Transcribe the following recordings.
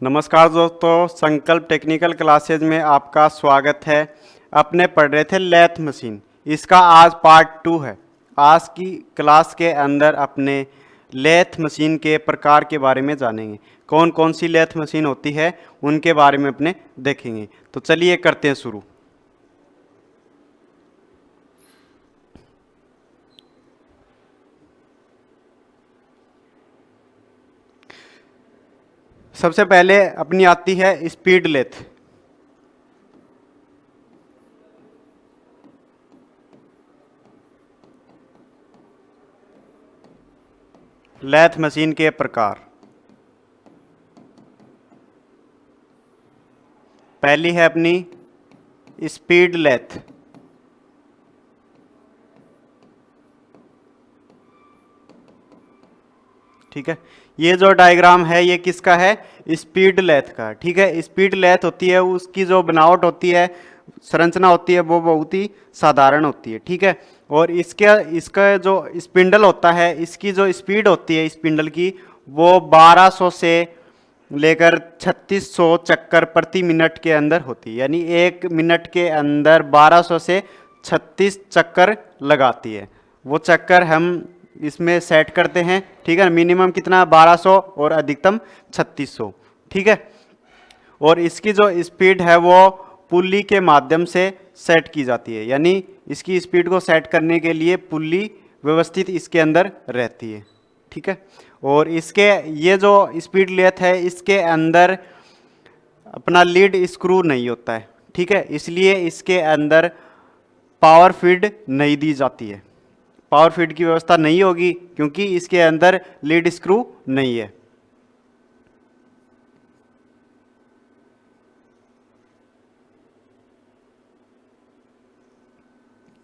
नमस्कार दोस्तों, संकल्प टेक्निकल क्लासेज में आपका स्वागत है। अपने पढ़ रहे थे लेथ मशीन, इसका आज पार्ट 2 है। आज की क्लास के अंदर अपने लेथ मशीन के प्रकार के बारे में जानेंगे। कौन कौन सी लेथ मशीन होती है उनके बारे में अपने देखेंगे। तो चलिए करते हैं शुरू। सबसे पहले अपनी आती है स्पीड लेथ। लेथ मशीन के प्रकार, पहली है अपनी स्पीड लेथ। ठीक है, ये जो डायग्राम है ये किसका है? स्पीड लेथ का। ठीक है, स्पीड लेथ होती है, उसकी जो बनावट होती है, संरचना होती है, वो बहुत ही साधारण होती है। ठीक है, और इसका जो स्पिंडल होता है, इसकी जो स्पीड होती है स्पिंडल की, वो 1200 से लेकर 3600 चक्कर प्रति मिनट के अंदर होती है। यानी 1 मिनट के अंदर 1200 से 36 चक्कर लगाती है। वो चक्कर हम इसमें सेट करते हैं। ठीक है, मिनिमम कितना? 1200 और अधिकतम 3600। ठीक है, और इसकी जो स्पीड है वो पुल्ली के माध्यम से सेट की जाती है। यानी इसकी स्पीड को सेट करने के लिए पुल्ली व्यवस्थित इसके अंदर रहती है। ठीक है, और इसके ये जो स्पीड लेथ है इसके अंदर अपना लीड स्क्रू नहीं होता है। ठीक है, इसलिए इसके अंदर पावर फीड नहीं दी जाती है। पावर फीड की व्यवस्था नहीं होगी क्योंकि इसके अंदर लीड स्क्रू नहीं है।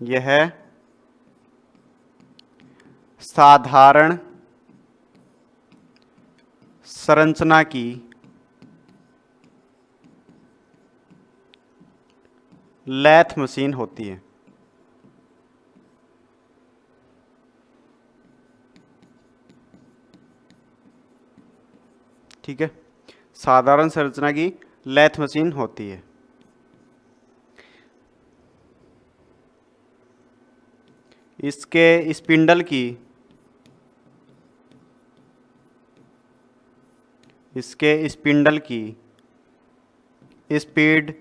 यह साधारण संरचना की लेथ मशीन होती है। ठीक है, साधारण संरचना की लेथ मशीन होती है। इसके स्पिंडल की स्पीड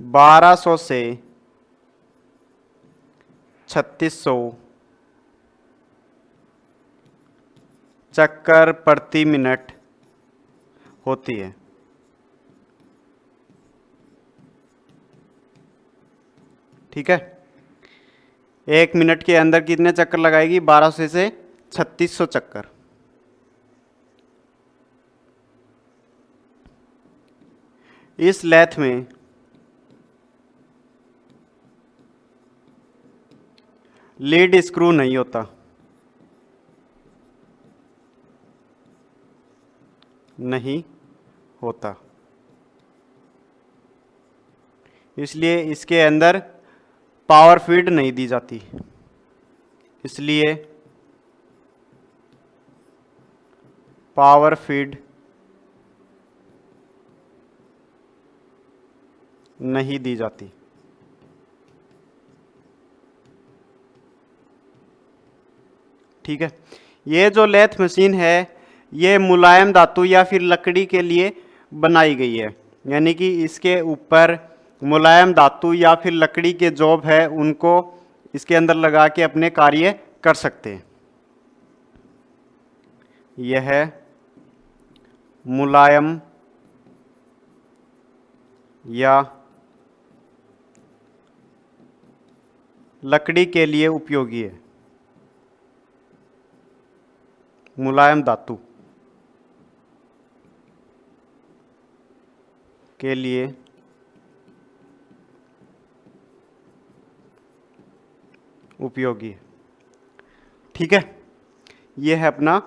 1200 से 3600 चक्कर प्रति मिनट होती है। ठीक है, 1 मिनट के अंदर कितने चक्कर लगाएगी? 1200 से 3600 चक्कर। इस लेथ में लीड स्क्रू नहीं होता। नहीं होता, इसलिए इसके अंदर पावर फीड नहीं दी जाती। इसलिए पावर फीड नहीं दी जाती। ठीक है, ये जो लेथ मशीन है ये मुलायम धातु या फिर लकड़ी के लिए बनाई गई है। यानी कि इसके ऊपर मुलायम धातु या फिर लकड़ी के जॉब है उनको इसके अंदर लगा के अपने कार्य कर सकते हैं। यह मुलायम या लकड़ी के लिए उपयोगी है। मुलायम धातु के लिए उपयोगी है। ठीक है, यह है अपना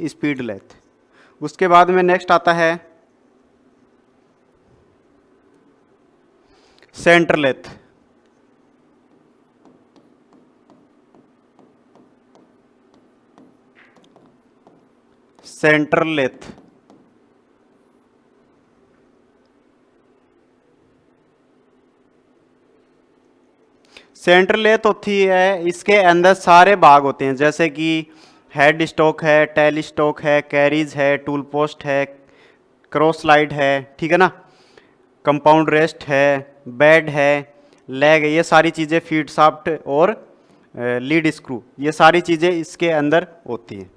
स्पीड लेथ। उसके बाद में नेक्स्ट आता है centre lathe. Centre lathe. Centre lathe होती है, इसके अंदर सारे भाग होते हैं, जैसे कि हेड स्टॉक है, टेल स्टॉक है, कैरीज है, टूल पोस्ट है, क्रॉस स्लाइड है, ठीक है ना, कंपाउंड रेस्ट है, बेड है, लेग है, ये सारी चीज़ें, फीड शाफ्ट और लीड स्क्रू, ये सारी चीज़ें इसके अंदर होती हैं।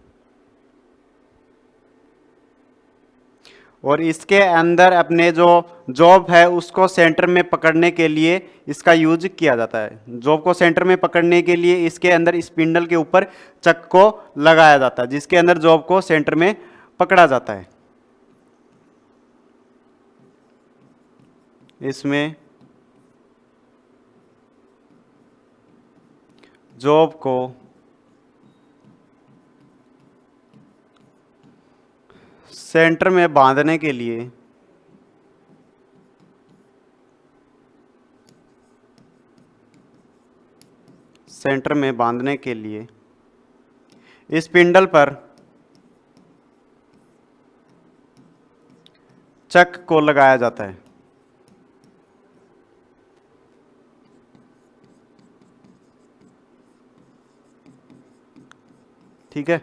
और इसके अंदर अपने जो जॉब है उसको सेंटर में पकड़ने के लिए इसका यूज किया जाता है। जॉब को सेंटर में पकड़ने के लिए इसके अंदर स्पिंडल के ऊपर चक को लगाया जाता है, जिसके अंदर जॉब को सेंटर में पकड़ा जाता है। इसमें जॉब को सेंटर में बांधने के लिए स्पिंडल पर चक को लगाया जाता है। ठीक है,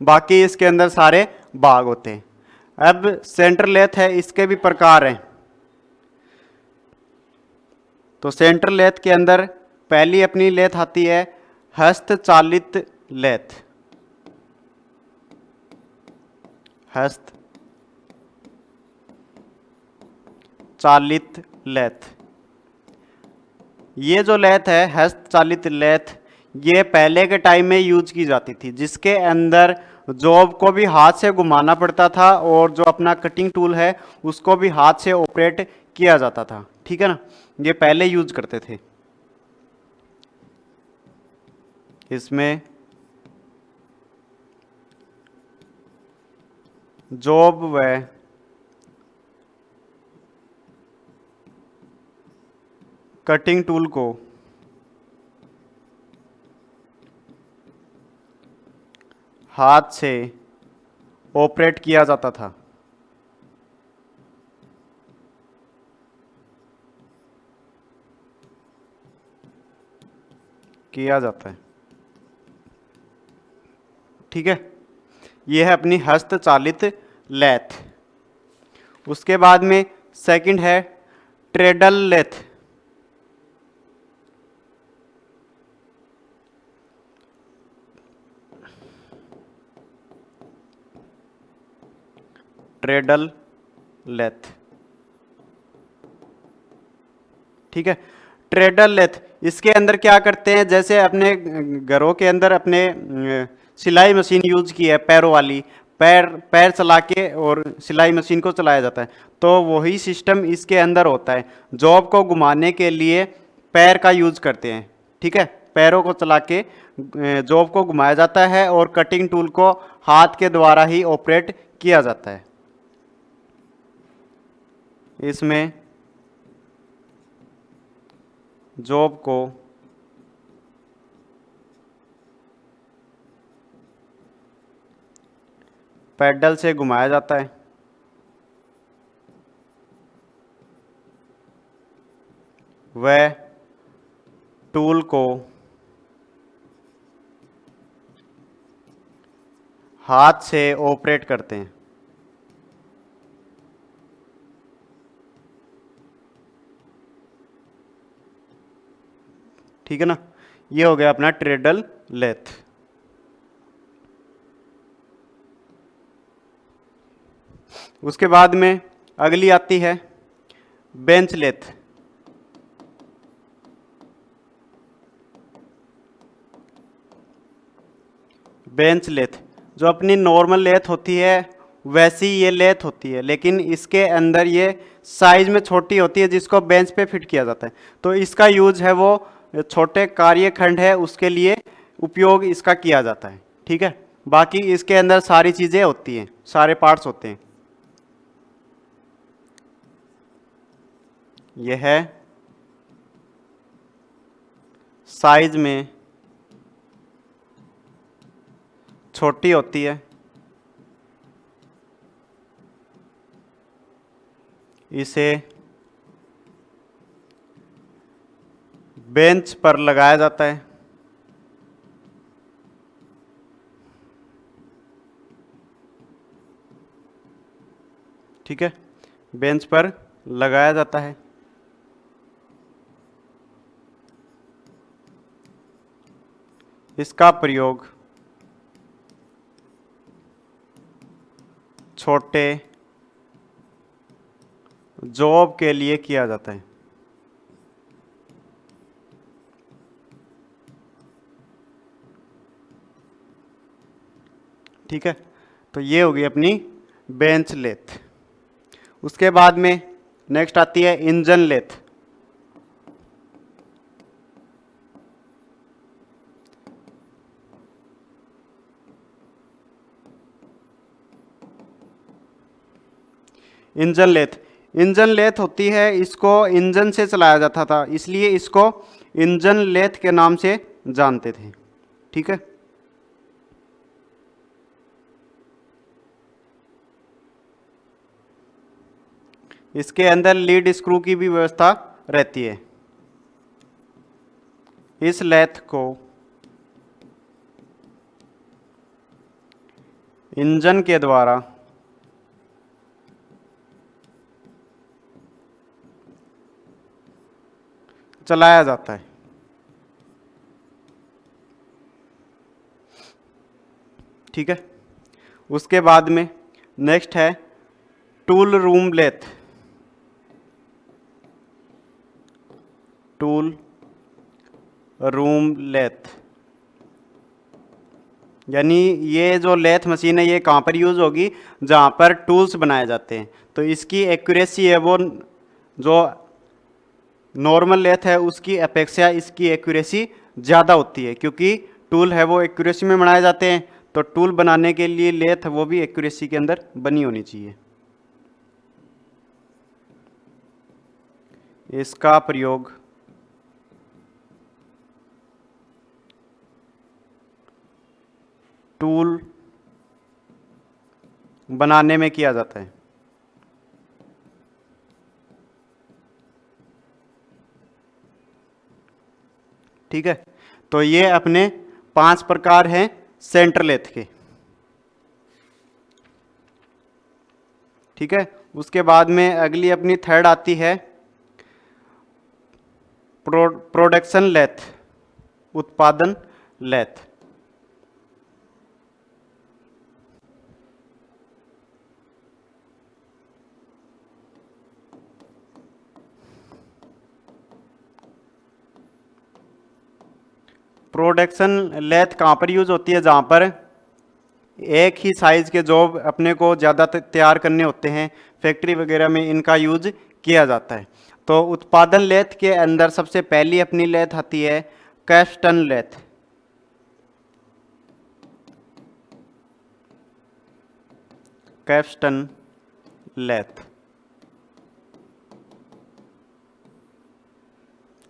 बाकी इसके अंदर सारे भाग होते हैं। अब सेंटर लेथ है, इसके भी प्रकार हैं। तो सेंटर लेथ के अंदर पहली अपनी लेथ आती है हस्तचालित लेथ। हस्त चालित लेथ, ये जो लेथ है हस्तचालित लेथ, ये पहले के टाइम में यूज की जाती थी, जिसके अंदर जॉब को भी हाथ से घुमाना पड़ता था और जो अपना कटिंग टूल है उसको भी हाथ से ऑपरेट किया जाता था। ठीक है ना, ये पहले यूज करते थे। इसमें जॉब व कटिंग टूल को हाथ से ऑपरेट किया जाता था। किया जाता है, ठीक है। यह है अपनी हस्तचालित लेथ। उसके बाद में सेकंड है ट्रेडल लेथ। ट्रेडल लेथ, ठीक है। ट्रेडल लेथ, इसके अंदर क्या करते हैं, जैसे अपने घरों के अंदर अपने सिलाई मशीन यूज की है पैरों वाली, पैर चला के और सिलाई मशीन को चलाया जाता है, तो वही सिस्टम इसके अंदर होता है। जॉब को घुमाने के लिए पैर का यूज करते हैं, ठीक है। पैरों को चला के जॉब को घुमाया जाता है और कटिंग टूल को हाथ के द्वारा ही ऑपरेट किया जाता है। इसमें जॉब को पैडल से घुमाया जाता है, वह टूल को हाथ से ऑपरेट करते हैं। ठीक है ना, ये हो गया अपना ट्रेडल लेथ। उसके बाद में अगली आती है बेंच लेथ। बेंच लेथ जो अपनी नॉर्मल लेथ होती है वैसी ये लेथ होती है, लेकिन इसके अंदर ये साइज में छोटी होती है, जिसको बेंच पे फिट किया जाता है। तो इसका यूज है वो छोटे कार्यखंड है उसके लिए उपयोग इसका किया जाता है। ठीक है, बाकी इसके अंदर सारी चीजें होती हैं, सारे पार्ट्स होते हैं। यह है साइज में छोटी होती है, इसे बेंच पर लगाया जाता है। ठीक है, बेंच पर लगाया जाता है। इसका प्रयोग छोटे जॉब के लिए किया जाता है। ठीक है, तो ये होगी अपनी बेंच लेथ। उसके बाद में नेक्स्ट आती है इंजन लेथ। इंजन लेथ होती है, इसको इंजन से चलाया जाता था, इसलिए इसको इंजन लेथ के नाम से जानते थे। ठीक है, इसके अंदर लीड स्क्रू की भी व्यवस्था रहती है। इस लेथ को इंजन के द्वारा चलाया जाता है। ठीक है, उसके बाद में नेक्स्ट है tool room lathe. Tool room lathe, यानी ये जो लेथ मशीन है ये कहाँ पर यूज़ होगी, जहाँ पर टूल्स बनाए जाते हैं। तो इसकी एक्यूरेसी है वो जो नॉर्मल लेथ है उसकी अपेक्षा इसकी एक्यूरेसी ज़्यादा होती है, क्योंकि टूल है वो एक्यूरेसी में बनाए जाते हैं। तो टूल बनाने के लिए लेथ वो भी एक्यूरेसी के अंदर बनी होनी चाहिए। इसका प्रयोग टूल बनाने में किया जाता है। ठीक है, तो ये अपने 5 प्रकार हैं सेंटर लेथ के। ठीक है, उसके बाद में अगली अपनी थर्ड आती है प्रोडक्शन लेथ, उत्पादन लेथ। प्रोडक्शन लेथ कहाँ पर यूज होती है, जहाँ पर एक ही साइज के जॉब अपने को ज़्यादा तैयार करने होते हैं, फैक्ट्री वगैरह में इनका यूज किया जाता है। तो उत्पादन लेथ के अंदर सबसे पहली अपनी लेथ आती है कैस्टन लेथ। कैस्टन लेथ।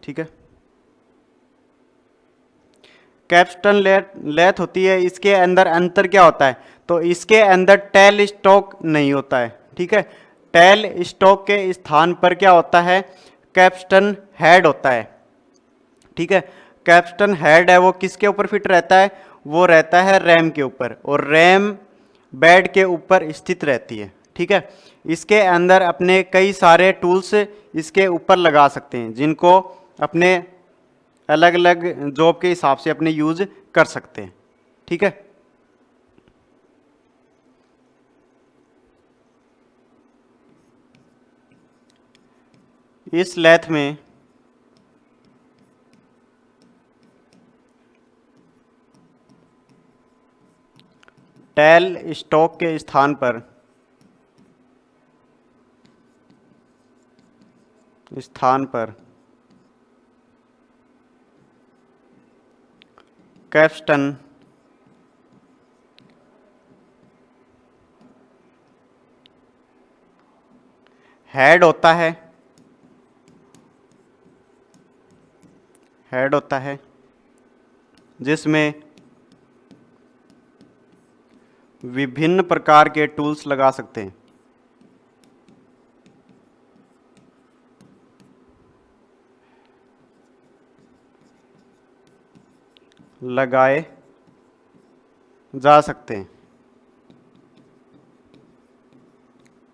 ठीक है, कैप्स्टन लेथ होती है, इसके अंदर अंतर क्या होता है, तो इसके अंदर टेल स्टॉक नहीं होता है। ठीक है, टेल स्टॉक के स्थान पर क्या होता है, कैप्स्टन हेड होता है। ठीक है, कैप्स्टन हेड है वो किसके ऊपर फिट रहता है, वो रहता है रैम के ऊपर, और रैम बेड के ऊपर स्थित रहती है। ठीक है, इसके अंदर अपने कई सारे टूल्स इसके ऊपर लगा सकते हैं, जिनको अपने अलग अलग जॉब के हिसाब से अपने यूज कर सकते हैं। ठीक है, इस लेथ में टेल स्टॉक के स्थान पर कैप्स्टन हेड होता है। हेड होता है जिसमें विभिन्न प्रकार के टूल्स लगा सकते हैं। लगाए जा सकते हैं।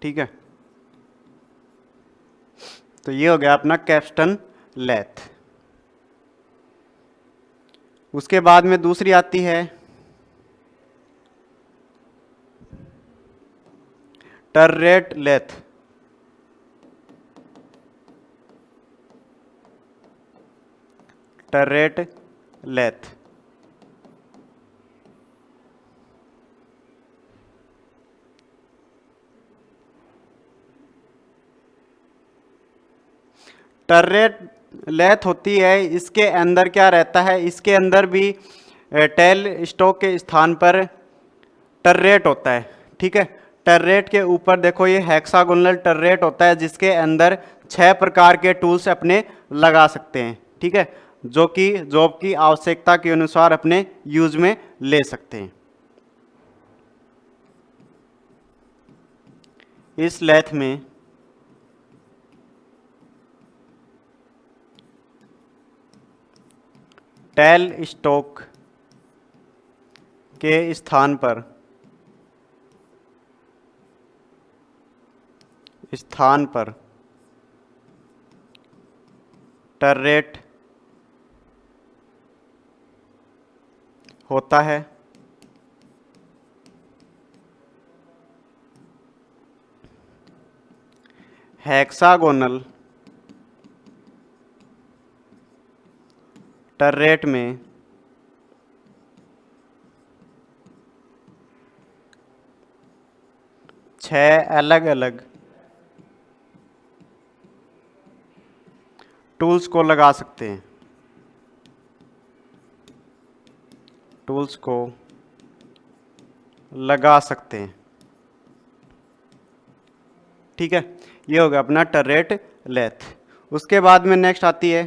ठीक है, तो ये हो गया अपना कैप्स्टन लेथ। उसके बाद में दूसरी आती है turret lathe. Turret lathe turret lathe होती है, इसके अंदर क्या रहता है, इसके अंदर भी टेल स्टॉक के स्थान पर टर्रेट होता है। ठीक है, टर्रेट के ऊपर देखो ये हेक्सागोनल टर्रेट होता है, जिसके अंदर 6 प्रकार के टूल्स अपने लगा सकते हैं। ठीक है, जो कि जॉब की आवश्यकता के अनुसार अपने यूज में ले सकते हैं। इस लेथ में टेल स्टॉक के स्थान पर टर्रेट होता है। हेक्सागोनल टर्रेट में छह अलग अलग टूल्स को लगा सकते हैं। टूल्स को लगा सकते हैं। ठीक है, ये हो गया अपना टर्रेट लेथ। उसके बाद में नेक्स्ट आती है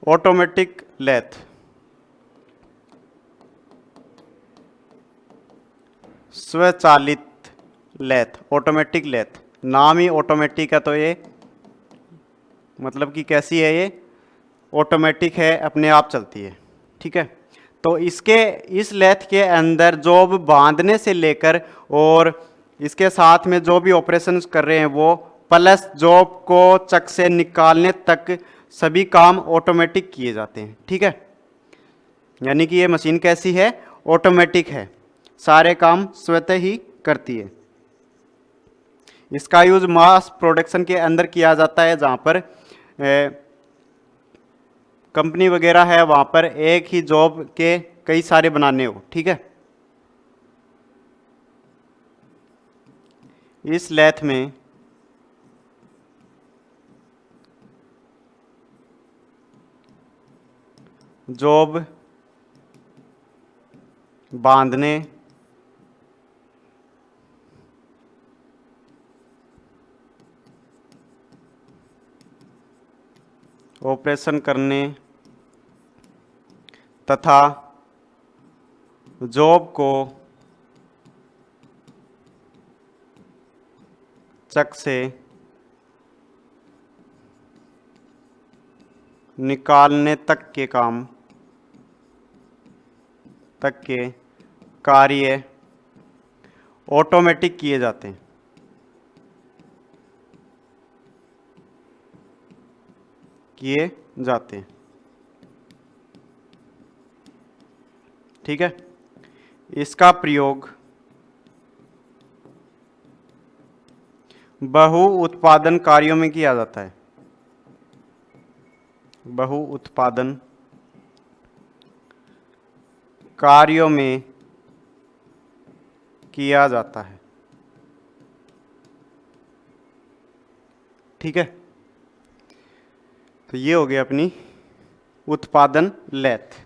ऑटोमेटिक लेथ। स्वचालित लेथ, ऑटोमेटिक लेथ, नाम ही ऑटोमेटिक है, तो ये मतलब कि कैसी है, ये ऑटोमेटिक है, अपने आप चलती है। ठीक है, तो इस लेथ के अंदर जॉब बांधने से लेकर और इसके साथ में जो भी ऑपरेशन कर रहे हैं वो, प्लस जॉब को चक से निकालने तक सभी काम ऑटोमेटिक किए जाते हैं। ठीक है, यानी कि ये मशीन कैसी है, ऑटोमेटिक है, सारे काम स्वतः ही करती है। इसका यूज मास प्रोडक्शन के अंदर किया जाता है, जहाँ पर कंपनी वगैरह है, वहाँ पर एक ही जॉब के कई सारे बनाने हो। ठीक है, इस लेथ में जॉब बांधने ऑपरेशन करने तथा जॉब को चक से निकालने तक के कार्य ऑटोमेटिक किए जाते हैं। ठीक है, इसका प्रयोग बहु उत्पादन कार्यों में किया जाता है। बहु उत्पादन कार्यों में किया जाता है। ठीक है, तो ये हो गया अपनी उत्पादन लेथ।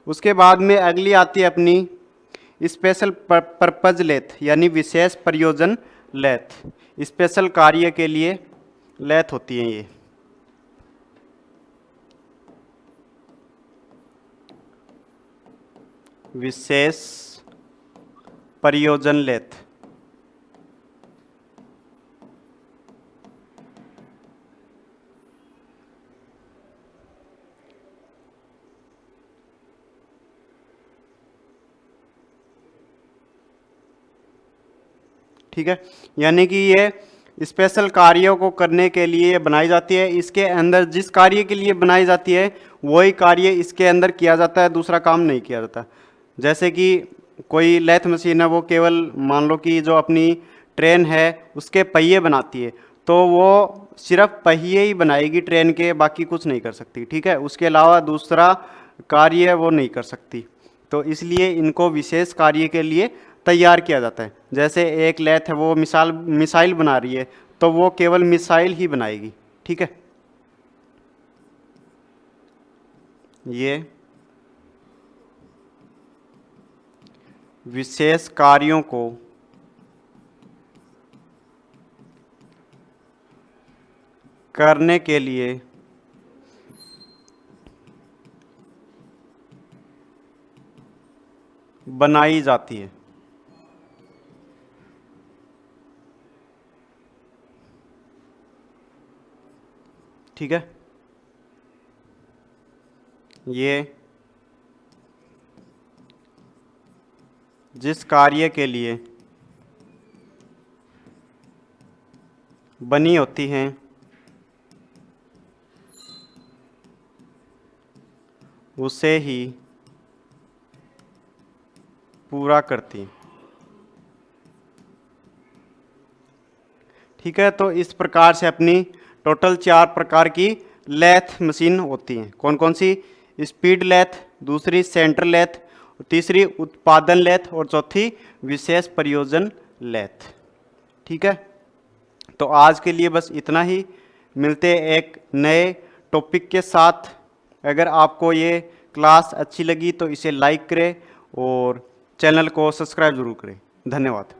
उसके बाद में अगली आती है अपनी स्पेशल पर्पज लेथ, यानी विशेष प्रयोजन लेथ। स्पेशल कार्य के लिए लेथ होती है ये। विशेष परियोजन लेथ। ठीक है, यानी कि ये स्पेशल कार्यों को करने के लिए बनाई जाती है। इसके अंदर जिस कार्य के लिए बनाई जाती है वही कार्य इसके अंदर किया जाता है, दूसरा काम नहीं किया जाता। जैसे कि कोई लेथ मशीन है, वो केवल मान लो कि जो अपनी ट्रेन है उसके पहिए बनाती है, तो वो सिर्फ पहिए ही बनाएगी ट्रेन के, बाकी कुछ नहीं कर सकती। ठीक है, उसके अलावा दूसरा कार्य वो नहीं कर सकती। तो इसलिए इनको विशेष कार्य के लिए तैयार किया जाता है। जैसे एक लेथ है, वो मिसाइल बना रही है, तो वो केवल मिसाइल ही बनाएगी। ठीक है, ये विशेष कार्यों को करने के लिए बनाई जाती है। ठीक है, ये जिस कार्य के लिए बनी होती हैं उसे ही पूरा करती हैं। ठीक है, तो इस प्रकार से अपनी टोटल 4 प्रकार की लेथ मशीन होती हैं। कौन कौन सी? स्पीड लेथ, दूसरी सेंटर लेथ, तीसरी उत्पादन लेथ और चौथी विशेष प्रयोजन लेथ। ठीक है, तो आज के लिए बस इतना ही। मिलते हैं एक नए टॉपिक के साथ। अगर आपको ये क्लास अच्छी लगी तो इसे लाइक करें और चैनल को सब्सक्राइब जरूर करें। धन्यवाद।